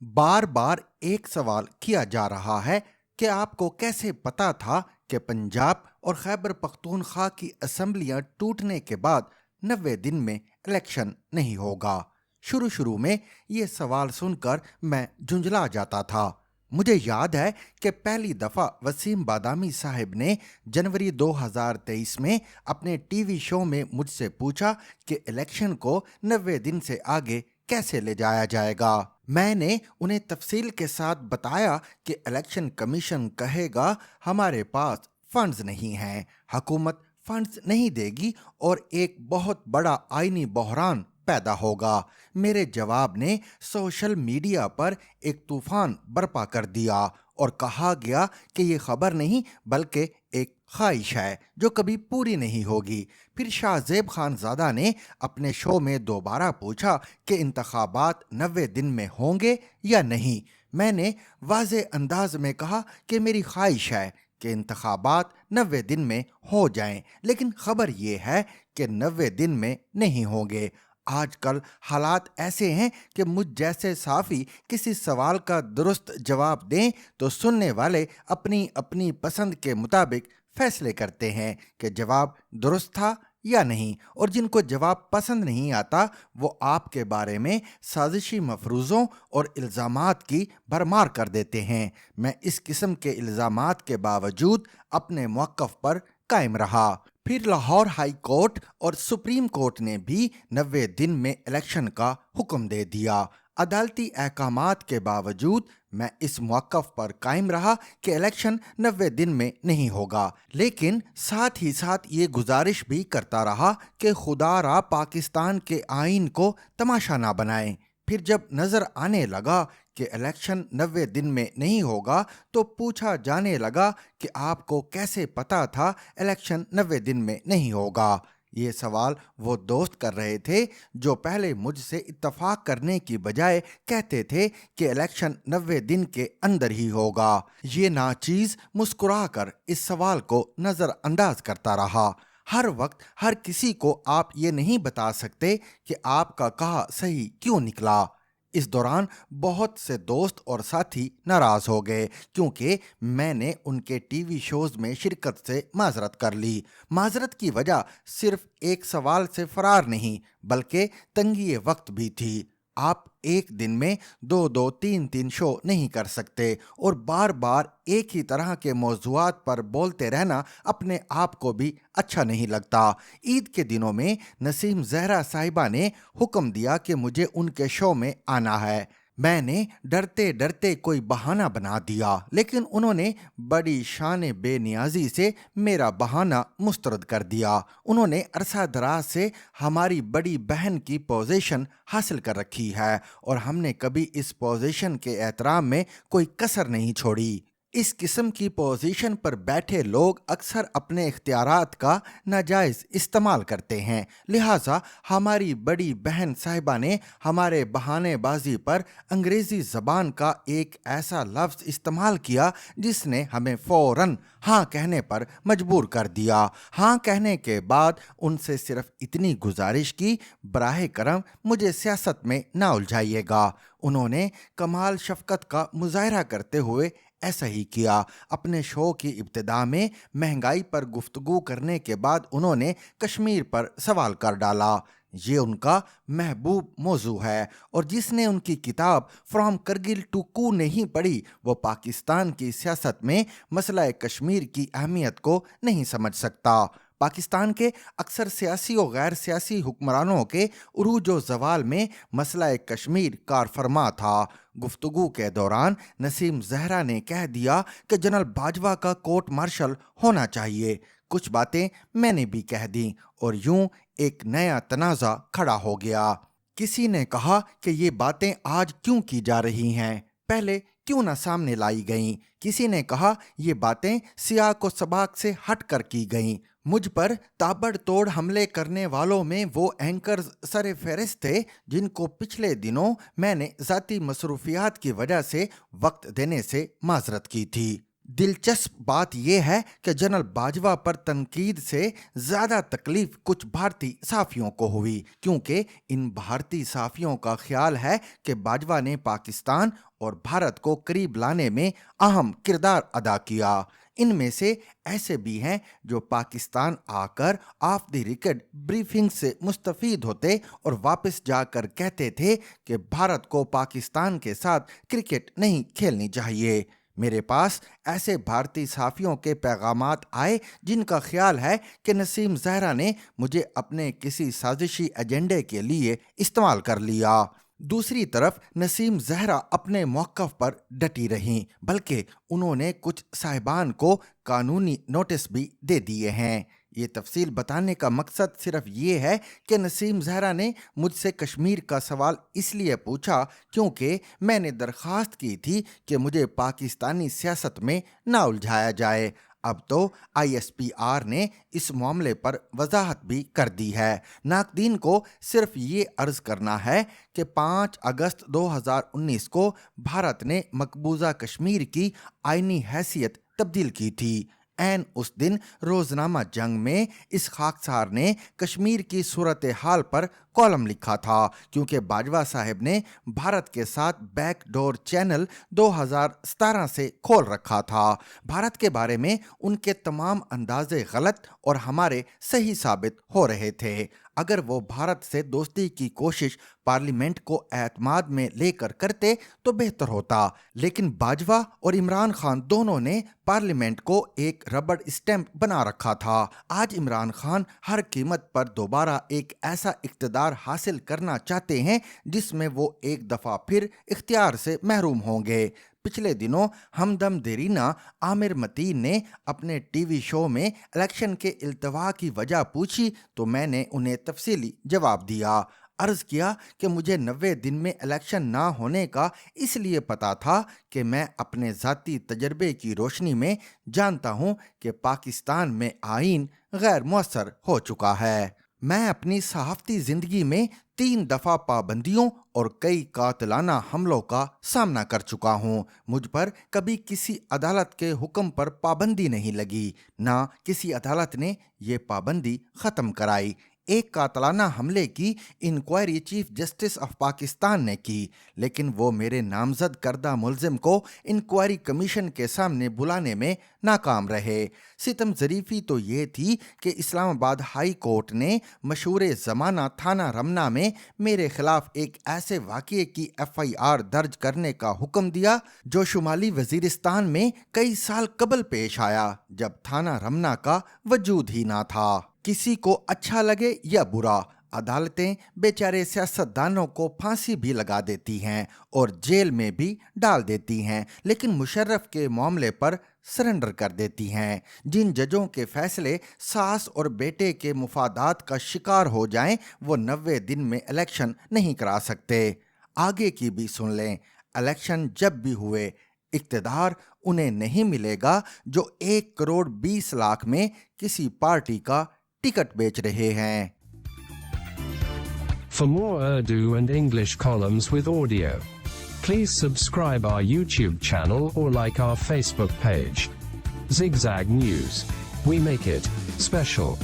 बार बार एक सवाल किया जा रहा है कि आपको कैसे पता था कि पंजाब और खैबर पख्तूनख्वा की असेंबलियां टूटने के बाद 90 दिन में इलेक्शन नहीं होगा। शुरू शुरू में ये सवाल सुनकर मैं झुंझला जाता था। मुझे याद है कि पहली दफ़ा वसीम बादामी साहब ने जनवरी 2023 में अपने टीवी शो में मुझसे पूछा कि इलेक्शन को 90 दिन से आगे कैसे ले जाया जाएगा। मैंने उन्हें तफसील के साथ बताया कि इलेक्शन कमीशन कहेगा हमारे पास फंड्स नहीं हैं, हुकूमत फंड्स नहीं देगी और एक बहुत बड़ा आईनी बहरान पैदा होगा। मेरे जवाब ने सोशल मीडिया पर एक तूफान बर्पा कर दिया और कहा गया कि ये खबर नहीं बल्कि एक ख्वाहिश है जो कभी पूरी नहीं होगी। फिर शाहजेब खानजादा ने अपने शो में दोबारा पूछा कि इंतखाबात 90 दिन में होंगे या नहीं। मैंने वाज़े अंदाज में कहा कि मेरी ख्वाहिश है कि इंतखाबात 90 दिन में हो जाएं, लेकिन खबर ये है कि 90 दिन में नहीं होंगे। आजकल हालात ऐसे हैं कि मुझ जैसे साफ़ी किसी सवाल का दुरुस्त जवाब दें तो सुनने वाले अपनी अपनी पसंद के मुताबिक फैसले करते हैं कि जवाब दुरुस्त था या नहीं, और जिनको जवाब पसंद नहीं आता वो आपके बारे में साजिशी मफरूज़ों और इल्ज़ामात की भरमार कर देते हैं। मैं इस किस्म के इल्ज़ामात के बावजूद अपने मौक़िफ़ पर कायम रहा। फिर लाहौर हाई कोर्ट और सुप्रीम कोर्ट ने भी 90 दिन में इलेक्शन का हुक्म दे दिया। अदालती अहकामात के बावजूद मैं इस मौक़िफ़ पर कायम रहा कि इलेक्शन 90 दिन में नहीं होगा, लेकिन साथ ही साथ ये गुजारिश भी करता रहा कि खुदारा पाकिस्तान के आइन को तमाशा ना बनाएं। फिर जब नज़र आने लगा कि इलेक्शन 90 दिन में नहीं होगा तो पूछा जाने लगा कि आपको कैसे पता था इलेक्शन 90 दिन में नहीं होगा। ये सवाल वो दोस्त कर रहे थे जो पहले मुझसे इत्तफाक करने की बजाय कहते थे कि इलेक्शन 90 दिन के अंदर ही होगा। ये नाचीज़ मुस्कुराकर इस सवाल को नज़रअंदाज करता रहा। हर वक्त हर किसी को आप ये नहीं बता सकते कि आपका कहा सही क्यों निकला। इस दौरान बहुत से दोस्त और साथी नाराज़ हो गए क्योंकि मैंने उनके टीवी शोज़ में शिरकत से माजरत कर ली। माजरत की वजह सिर्फ एक सवाल से फरार नहीं बल्कि तंगी वक्त भी थी। आप एक दिन में दो दो तीन तीन शो नहीं कर सकते और बार बार एक ही तरह के मौज़ूआत पर बोलते रहना अपने आप को भी अच्छा नहीं लगता। ईद के दिनों में नसीम ज़हरा साहिबा ने हुक्म दिया कि मुझे उनके शो में आना है। मैंने डरते डरते कोई बहाना बना दिया, लेकिन उन्होंने बड़ी शान बेनियाजी से मेरा बहाना मुस्तरद कर दिया। उन्होंने अरसा दराज से हमारी बड़ी बहन की पोजीशन हासिल कर रखी है और हमने कभी इस पोजीशन के एहतराम में कोई कसर नहीं छोड़ी। इस किस्म की पोजीशन पर बैठे लोग अक्सर अपने इख्तियारात का नाजायज़ इस्तेमाल करते हैं, लिहाजा हमारी बड़ी बहन साहिबा ने हमारे बहानेबाजी पर अंग्रेज़ी ज़बान का एक ऐसा लफ्ज़ इस्तेमाल किया जिसने हमें फ़ौरन हाँ कहने पर मजबूर कर दिया। हाँ कहने के बाद उनसे सिर्फ इतनी गुजारिश की, बराह करम मुझे सियासत में ना उलझाइएगा। उन्होंने कमाल शफ़क़त का मुज़ाहरा करते हुए ऐसा ही किया। अपने शो की इब्तिदा में महंगाई पर गुफ्तगू करने के बाद उन्होंने कश्मीर पर सवाल कर डाला। ये उनका महबूब मौजू है और जिसने उनकी किताब फ्रॉम करगिल टू कू नहीं पढ़ी वो पाकिस्तान की सियासत में मसला कश्मीर की अहमियत को नहीं समझ सकता। पाकिस्तान के अक्सर सियासी और गैर सियासी हुक्मरानों के उरूज व ज़वाल में मसला कश्मीर कारफरमा था। गुफ्तगू के दौरान नसीम ज़हरा ने कह दिया कि जनरल बाजवा का कोर्ट मार्शल होना चाहिए। कुछ बातें मैंने भी कह दी और यूं एक नया तनाज़ा खड़ा हो गया। किसी ने कहा कि ये बातें आज क्यों की जा रही हैं, पहले क्यों ना सामने लाई गईं। किसी ने कहा ये बातें सियाक व सबाक से हट कर की गईं। मुझ पर ताबड़तोड़ हमले करने वालों में वो एंकर सरे फहरिस्त थे जिनको पिछले दिनों मैंने ज़ाती मसरूफियात की वजह से वक्त देने से माजरत की थी। दिलचस्प बात यह है कि जनरल बाजवा पर तनकीद से ज़्यादा तकलीफ कुछ भारतीय सहाफ़ियों को हुई, क्योंकि इन भारतीय सहाफ़ियों का ख्याल है कि बाजवा ने पाकिस्तान और भारत को करीब लाने में अहम किरदार अदा किया। इनमें से ऐसे भी हैं जो पाकिस्तान आकर ऑफ द रिकॉर्ड ब्रीफिंग से मुस्तफ़ीद होते और वापस जाकर कहते थे कि भारत को पाकिस्तान के साथ क्रिकेट नहीं खेलनी चाहिए। मेरे पास ऐसे भारतीय सहाफ़ियों के पैगामात आए जिनका ख्याल है कि नसीम ज़हरा ने मुझे अपने किसी साजिशी एजेंडे के लिए इस्तेमाल कर लिया। दूसरी तरफ नसीम ज़हरा अपने मौक़िफ़ पर डटी रहीं, बल्कि उन्होंने कुछ साहिबान को कानूनी नोटिस भी दे दिए हैं। ये तफसील बताने का मकसद सिर्फ ये है कि नसीम ज़हरा ने मुझसे कश्मीर का सवाल इसलिए पूछा क्योंकि मैंने दरख्वास्त की थी कि मुझे पाकिस्तानी सियासत में ना उलझाया जाए। अब तो ISPR ने इस मामले पर वजाहत भी कर दी है। नाक़दीन को सिर्फ ये अर्ज़ करना है कि 5 अगस्त 2019 को भारत ने मकबूजा कश्मीर की आइनी हैसियत तब्दील की थी। ऐन उस दिन रोज़नामा जंग में इस खाकसार ने कश्मीर की सूरत हाल पर कॉलम लिखा था, क्योंकि बाजवा साहब ने भारत के साथ बैकडोर चैनल 2017 से खोल रखा था। भारत के बारे में उनके तमाम अंदाजे गलत और हमारे सही साबित हो रहे थे। अगर वो भारत से दोस्ती की कोशिश पार्लियामेंट को एतमाद में लेकर करते तो बेहतर होता, लेकिन बाजवा और इमरान खान दोनों ने पार्लियामेंट को एक रबड़ स्टैंप बना रखा था। आज इमरान खान हर कीमत पर दोबारा एक ऐसा इख्तियार हासिल करना चाहते हैं जिसमें वो एक दफ़ा फिर इख्तियार से महरूम होंगे। पिछले दिनों हमदम देरीना आमिर मतीन ने अपने टीवी शो में इलेक्शन के इल्तवा की वजह पूछी तो मैंने उन्हें तफसीली जवाब दिया। अर्ज़ किया कि मुझे 90 दिन में इलेक्शन ना होने का इसलिए पता था कि मैं अपने ज़ाती तजर्बे की रोशनी में जानता हूँ कि पाकिस्तान में आइन गैर मुअस्सर हो चुका है। मैं अपनी सहाफ़ती ज़िंदगी में 3 दफ़ा पाबंदियों और कई कातिलाना हमलों का सामना कर चुका हूँ। मुझ पर कभी किसी अदालत के हुक्म पर पाबंदी नहीं लगी, ना किसी अदालत ने ये पाबंदी ख़त्म कराई। एक कातलाना हमले की inquiry chief justice of Pakistan ने की, लेकिन वो मेरे नामजद करदा मुलजिम को इंक्वायरी कमीशन के सामने बुलाने में नाकाम रहे। सितम ज़रीफ़ी तो ये थी कि इस्लामाबाद हाई कोर्ट ने मशहूर ज़माना थाना रमना में मेरे खिलाफ एक ऐसे वाक़ये की FIR दर्ज करने का हुक्म दिया जो शुमाली वज़ीरिस्तान में कई साल कबल पेश आया, जब थाना रमना का वजूद ही ना था। किसी को अच्छा लगे या बुरा, अदालतें बेचारे सियासतदानों को फांसी भी लगा देती हैं और जेल में भी डाल देती हैं, लेकिन मुशर्रफ के मामले पर सरेंडर कर देती हैं। जिन जजों के फैसले सास और बेटे के मुफादात का शिकार हो जाएं, वो 90 दिन में इलेक्शन नहीं करा सकते। आगे की भी सुन लें, इलेक्शन जब भी हुए इक़्तिदार उन्हें नहीं मिलेगा जो 1 करोड़ 20 लाख में किसी पार्टी का टिकट बेच रहे हैं। For more Urdu and English columns with audio, please subscribe our YouTube channel or like our Facebook page. Zigzag News. We make it special.